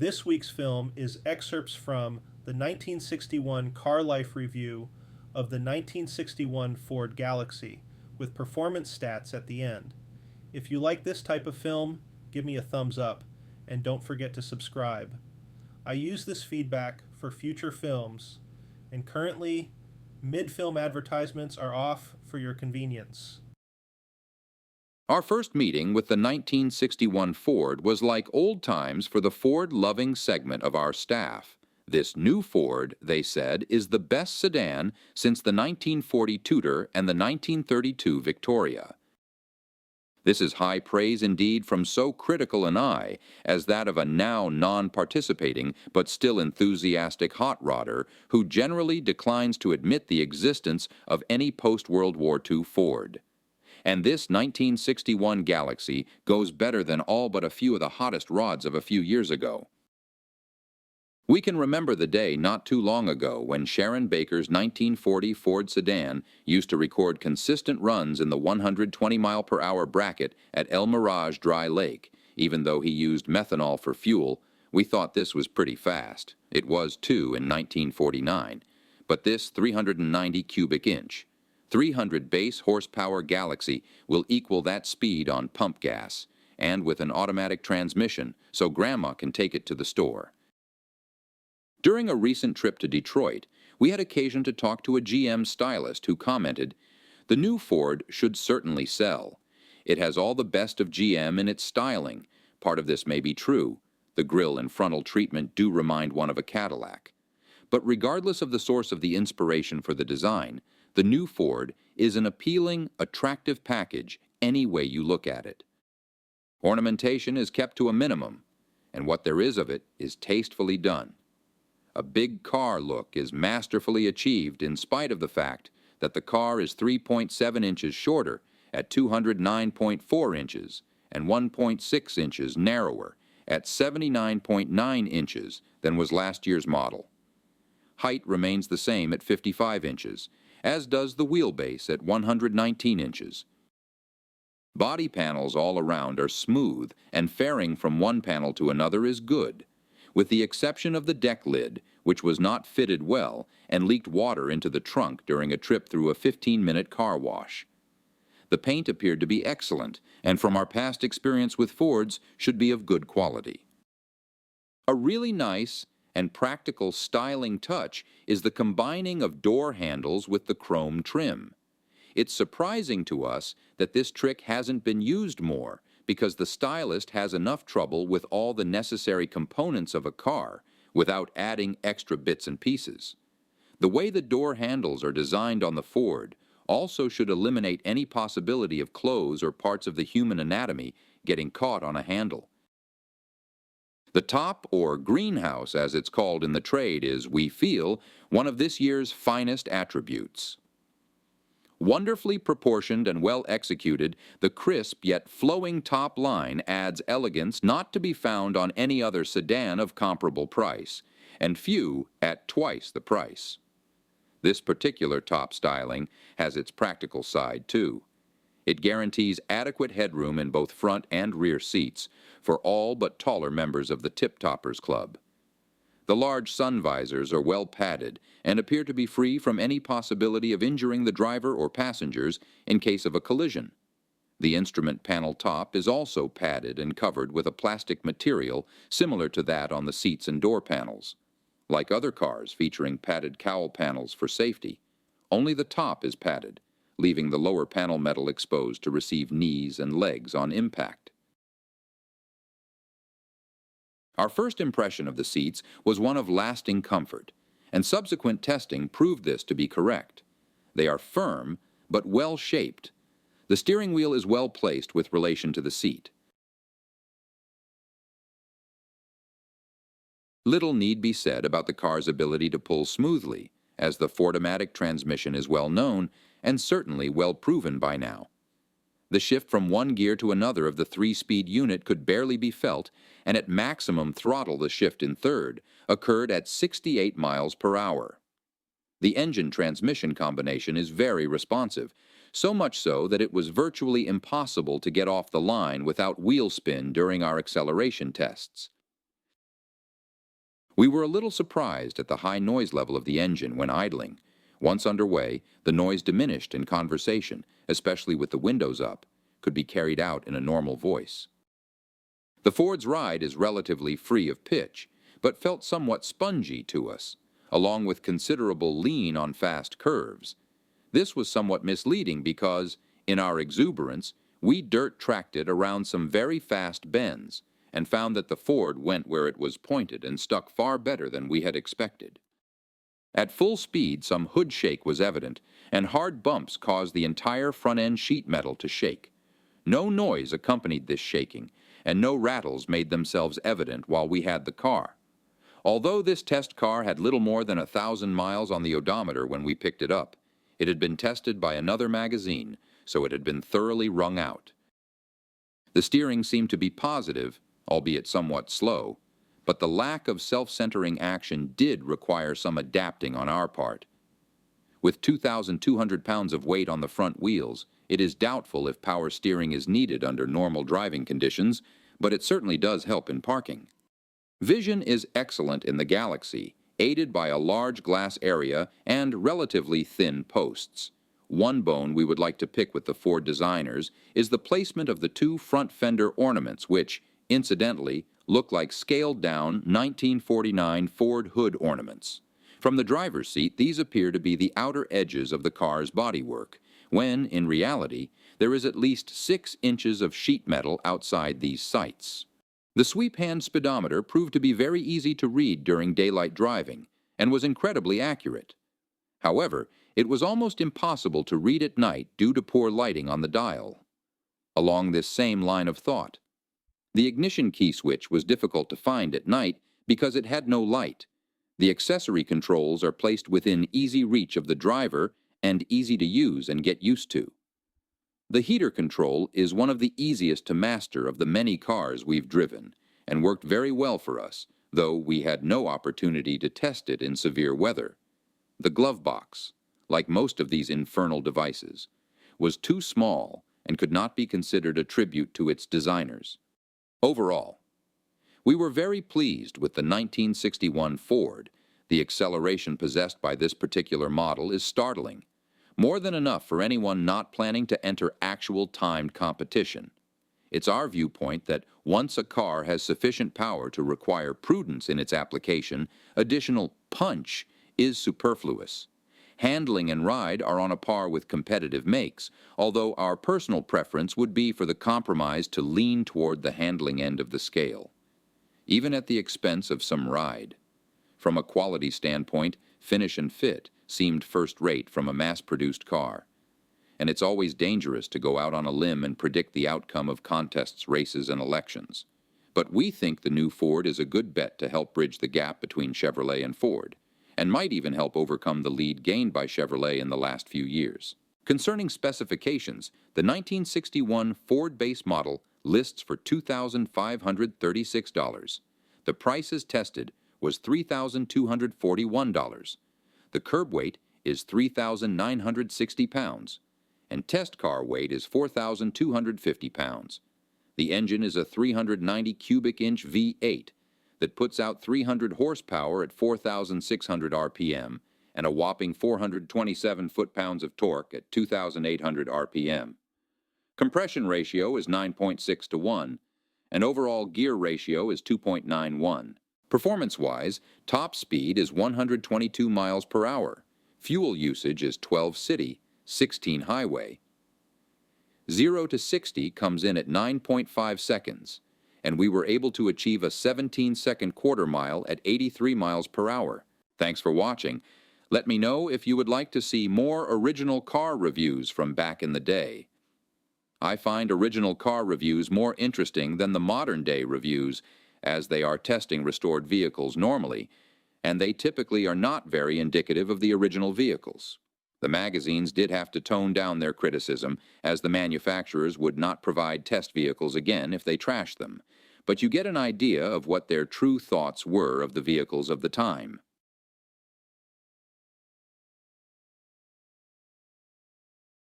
This week's film is excerpts from the 1961 Car Life review of the 1961 Ford Galaxy, with performance stats at the end. If you like this type of film, give me a thumbs up, and don't forget to subscribe. I use this feedback for future films, and currently, mid-film advertisements are off for your convenience. Our first meeting with the 1961 Ford was like old times for the Ford-loving segment of our staff. This new Ford, they said, is the best sedan since the 1940 Tudor and the 1932 Victoria. This is high praise indeed from so critical an eye as that of a now non-participating but still enthusiastic hot rodder who generally declines to admit the existence of any post-World War II Ford. And this 1961 Galaxy goes better than all but a few of the hottest rods of a few years ago. We can remember the day not too long ago when Sharon Baker's 1940 Ford sedan used to record consistent runs in the 120-mile-per-hour bracket at El Mirage Dry Lake. Even though he used methanol for fuel, we thought this was pretty fast. It was too in 1949. But this 390 cubic inch, 300 base horsepower Galaxy will equal that speed on pump gas, and with an automatic transmission, so Grandma can take it to the store. During a recent trip to Detroit, we had occasion to talk to a GM stylist who commented, "The new Ford should certainly sell. It has all the best of GM in its styling. Part of this may be true. The grille and frontal treatment do remind one of a Cadillac. But regardless of the source of the inspiration for the design, the new Ford is an appealing, attractive package any way you look at it. Ornamentation is kept to a minimum, and what there is of it is tastefully done. A big car look is masterfully achieved in spite of the fact that the car is 3.7 inches shorter at 209.4 inches and 1.6 inches narrower at 79.9 inches than was last year's model. Height remains the same at 55 inches, as does the wheelbase at 119 inches. Body panels all around are smooth, and faring from one panel to another is good, with the exception of the deck lid, which was not fitted well and leaked water into the trunk during a trip through a 15-minute car wash. The paint appeared to be excellent, and from our past experience with Fords, should be of good quality. A really nice and practical styling touch is the combining of door handles with the chrome trim. It's surprising to us that this trick hasn't been used more, because the stylist has enough trouble with all the necessary components of a car without adding extra bits and pieces. The way the door handles are designed on the Ford also should eliminate any possibility of clothes or parts of the human anatomy getting caught on a handle. The top, or greenhouse as it's called in the trade, is, we feel, one of this year's finest attributes. Wonderfully proportioned and well executed, the crisp yet flowing top line adds elegance not to be found on any other sedan of comparable price, and few at twice the price. This particular top styling has its practical side too. It guarantees adequate headroom in both front and rear seats for all but taller members of the Tip Toppers Club. The large sun visors are well padded and appear to be free from any possibility of injuring the driver or passengers in case of a collision. The instrument panel top is also padded and covered with a plastic material similar to that on the seats and door panels. Like other cars featuring padded cowl panels for safety, only the top is padded, leaving the lower panel metal exposed to receive knees and legs on impact. Our first impression of the seats was one of lasting comfort, and subsequent testing proved this to be correct. They are firm, but well-shaped. The steering wheel is well placed with relation to the seat. Little need be said about the car's ability to pull smoothly, as the Fordomatic transmission is well known and certainly well proven by now. The shift from one gear to another of the 3-speed unit could barely be felt, and at maximum throttle the shift in third occurred at 68 miles per hour. The engine-transmission combination is very responsive, so much so that it was virtually impossible to get off the line without wheel spin during our acceleration tests. We were a little surprised at the high noise level of the engine when idling. Once underway, the noise diminished in conversation, especially with the windows up, could be carried out in a normal voice. The Ford's ride is relatively free of pitch, but felt somewhat spongy to us, along with considerable lean on fast curves. This was somewhat misleading because, in our exuberance, we dirt-tracked it around some very fast bends, and found that the Ford went where it was pointed and stuck far better than we had expected. At full speed, some hood shake was evident, and hard bumps caused the entire front-end sheet metal to shake. No noise accompanied this shaking, and no rattles made themselves evident while we had the car. Although this test car had little more than 1,000 miles on the odometer when we picked it up, it had been tested by another magazine, so it had been thoroughly wrung out. The steering seemed to be positive, albeit somewhat slow, but the lack of self-centering action did require some adapting on our part. With 2,200 pounds of weight on the front wheels, it is doubtful if power steering is needed under normal driving conditions, but it certainly does help in parking. Vision is excellent in the Galaxy, aided by a large glass area and relatively thin posts. One bone we would like to pick with the Ford designers is the placement of the two front fender ornaments which, incidentally, look like scaled-down 1949 Ford hood ornaments. From the driver's seat, these appear to be the outer edges of the car's bodywork, when, in reality, there is at least 6 inches of sheet metal outside these sights. The sweep hand speedometer proved to be very easy to read during daylight driving, and was incredibly accurate. However, it was almost impossible to read at night due to poor lighting on the dial. Along this same line of thought, the ignition key switch was difficult to find at night because it had no light. The accessory controls are placed within easy reach of the driver and easy to use and get used to. The heater control is one of the easiest to master of the many cars we've driven, and worked very well for us, though we had no opportunity to test it in severe weather. The glove box, like most of these infernal devices, was too small and could not be considered a tribute to its designers. Overall, we were very pleased with the 1961 Ford. The acceleration possessed by this particular model is startling, more than enough for anyone not planning to enter actual timed competition. It's our viewpoint that once a car has sufficient power to require prudence in its application, additional punch is superfluous. Handling and ride are on a par with competitive makes, although our personal preference would be for the compromise to lean toward the handling end of the scale, even at the expense of some ride. From a quality standpoint, finish and fit seemed first-rate from a mass-produced car. And it's always dangerous to go out on a limb and predict the outcome of contests, races, and elections. But we think the new Ford is a good bet to help bridge the gap between Chevrolet and Ford, and might even help overcome the lead gained by Chevrolet in the last few years. Concerning specifications, the 1961 Ford base model lists for $2,536. The prices tested was $3,241. The curb weight is 3,960 pounds, and test car weight is 4,250 pounds. The engine is a 390 cubic inch V8 that puts out 300 horsepower at 4,600 RPM and a whopping 427 foot-pounds of torque at 2,800 RPM. Compression ratio is 9.6 to 1, and overall gear ratio is 2.91. Performance-wise, top speed is 122 miles per hour. Fuel usage is 12 city, 16 highway. 0 to 60 comes in at 9.5 seconds, and we were able to achieve a 17-second quarter mile at 83 miles per hour. Thanks for watching. Let me know if you would like to see more original car reviews from back in the day. I find original car reviews more interesting than the modern-day reviews, as they are testing restored vehicles normally, and they typically are not very indicative of the original vehicles. The magazines did have to tone down their criticism, as the manufacturers would not provide test vehicles again if they trashed them, but you get an idea of what their true thoughts were of the vehicles of the time.